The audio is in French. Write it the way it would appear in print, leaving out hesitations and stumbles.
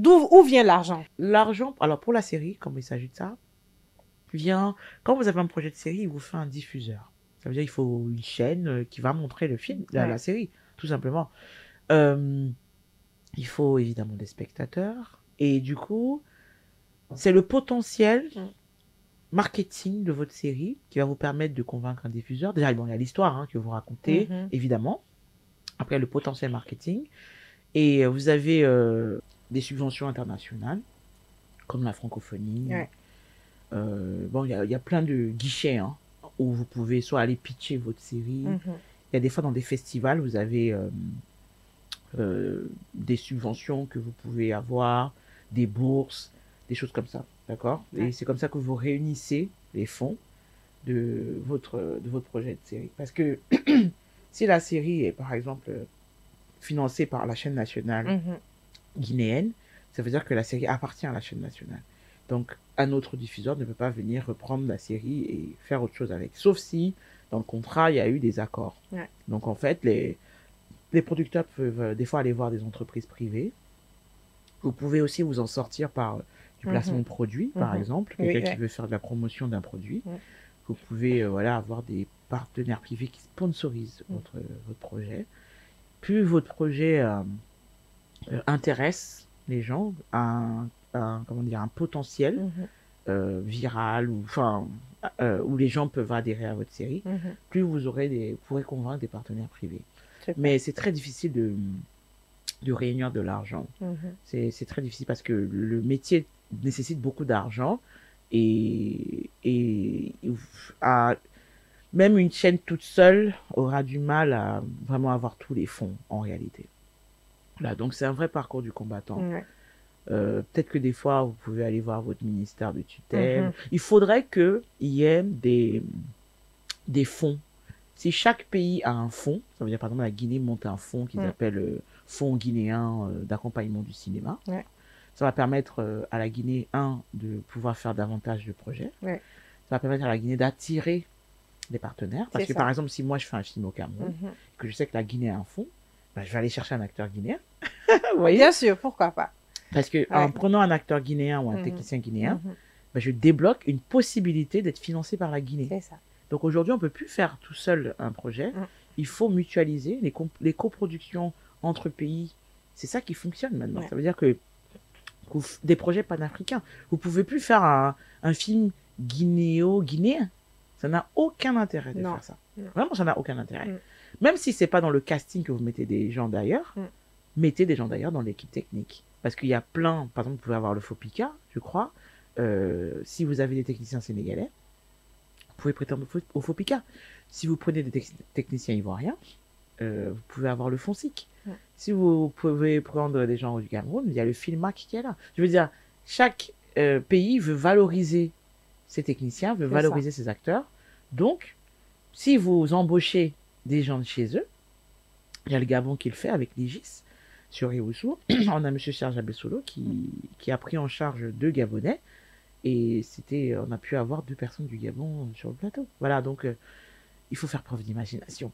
Où vient l'argent? L'argent, alors pour la série, comme il s'agit de ça, vient, quand vous avez un projet de série, il vous fait un diffuseur. Ça veut dire qu'il faut une chaîne qui va montrer le film, la série, tout simplement. Euh, il faut évidemment des spectateurs. Et du coup, c'est le potentiel marketing de votre série qui va vous permettre de convaincre un diffuseur. Déjà, bon, il y a l'histoire que vous racontez, évidemment. Après, le potentiel marketing. Et vous avez des subventions internationales, comme la francophonie. Bon, il y a plein de guichets où vous pouvez soit aller pitcher votre série. Il y a des fois dans des festivals, vous avez des subventions que vous pouvez avoir, des bourses, des choses comme ça. D'accord? Et c'est comme ça que vous réunissez les fonds de votre projet de série. Parce que si la série est, par exemple, financée par la chaîne nationale guinéenne, ça veut dire que la série appartient à la chaîne nationale. Donc, un autre diffuseur ne peut pas venir reprendre la série et faire autre chose avec. Sauf si, dans le contrat, il y a eu des accords. Donc, en fait, les producteurs peuvent des fois aller voir des entreprises privées. Vous pouvez aussi vous en sortir par du placement de produits, par exemple. Quelqu'un qui veut faire de la promotion d'un produit. Vous pouvez voilà, avoir des partenaires privés qui sponsorisent votre projet. Plus votre projet intéresse les gens à comment dire, un potentiel viral ou où les gens peuvent adhérer à votre série, plus vous pourrez convaincre des partenaires privés. Mais c'est très difficile de réunir de l'argent. C'est très difficile parce que le métier nécessite beaucoup d'argent et même une chaîne toute seule aura du mal à vraiment avoir tous les fonds en réalité. Voilà, donc c'est un vrai parcours du combattant. Peut-être que des fois, vous pouvez aller voir votre ministère de tutelle. Il faudrait qu'il y ait des fonds. Si chaque pays a un fonds, ça veut dire par exemple la Guinée monte un fonds qu'ils appellent Fonds guinéen d'accompagnement du cinéma. Ça va permettre à la Guinée, de pouvoir faire davantage de projets. Ça va permettre à la Guinée d'attirer des partenaires. Parce que par exemple, si moi je fais un film au Cameroun, que je sais que la Guinée a un fonds, ben, je vais aller chercher un acteur guinéen. Vous voyez? Bien sûr, pourquoi pas. Parce que en prenant un acteur guinéen ou un technicien guinéen, ben, je débloque une possibilité d'être financé par la Guinée. C'est ça. Donc aujourd'hui, on ne peut plus faire tout seul un projet. Il faut mutualiser les coproductions entre pays. C'est ça qui fonctionne maintenant. Ça veut dire que des projets panafricains. Vous ne pouvez plus faire un film guinéen. Ça n'a aucun intérêt de faire ça. Vraiment, ça n'a aucun intérêt. Même si ce n'est pas dans le casting que vous mettez des gens d'ailleurs, mettez des gens d'ailleurs dans l'équipe technique. Parce qu'il y a plein, par exemple, vous pouvez avoir le FOPICA, je crois. Si vous avez des techniciens sénégalais, vous pouvez prétendre au FOPICA. Si vous prenez des techniciens ivoiriens, vous pouvez avoir le FONSIC. Si vous pouvez prendre des gens du Cameroun, il y a le FILMAC qui est là. Je veux dire, chaque pays veut valoriser ses techniciens, veut valoriser ses acteurs. Donc, si vous embauchez des gens de chez eux, il y a le Gabon qui le fait avec l'IGIS sur Iwusu. On a M. Serge Abessolo qui a pris en charge 2 Gabonais. Et on a pu avoir 2 personnes du Gabon sur le plateau. Voilà, donc il faut faire preuve d'imagination.